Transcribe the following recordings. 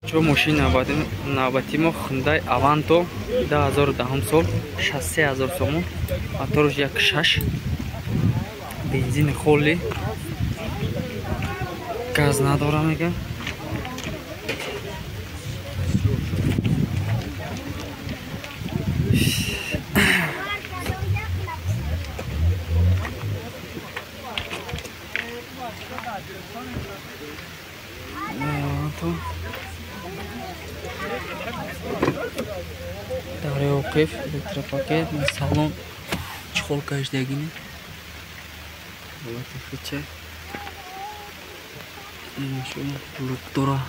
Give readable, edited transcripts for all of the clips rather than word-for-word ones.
چون ماشین نوبتی ما خندای اوانتو 2010 سال 63000 سومون موتورش 1.6 بنزین خالی گاز نداره میگه داره اوقف الکتروپاکت سالن چخول کشیدگینه فیچه اینشون لوک داره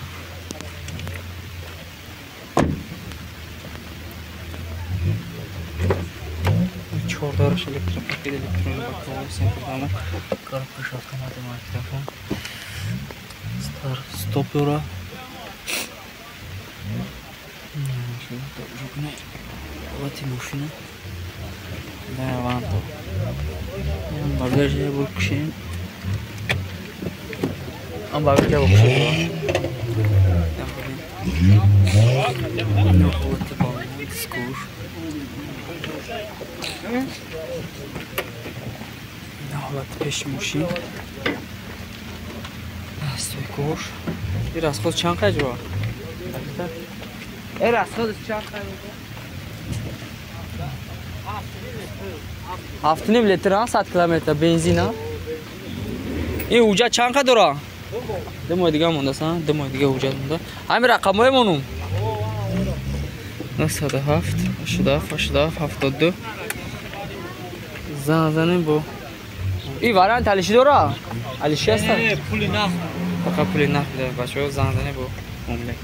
چهاردارش الکتروپاکت الکترونی باکتری سنترالمون کار پشت کنه مایکروفون استاپ داره Rukne ovati mašina da je avanto imam bagaže bukšen am bagaže bukšen no ovati balon skuš no ovati peş mašin stoy koš bir rasxoz çan qaj var rasxoz çan qaj 7.5 litre 100 kilometre benzin ha. این اوجا چند قد داره؟ 2 ماه دیگه مونده سن 2 ماه دیگه اوجا مونده. همین رقمای مونم 97 87 87 72 زنه با این وارن تلشی داره؟ علیشی هست؟ پولی نخ فقط پولی نخ میده بچه‌ها زنه با عمله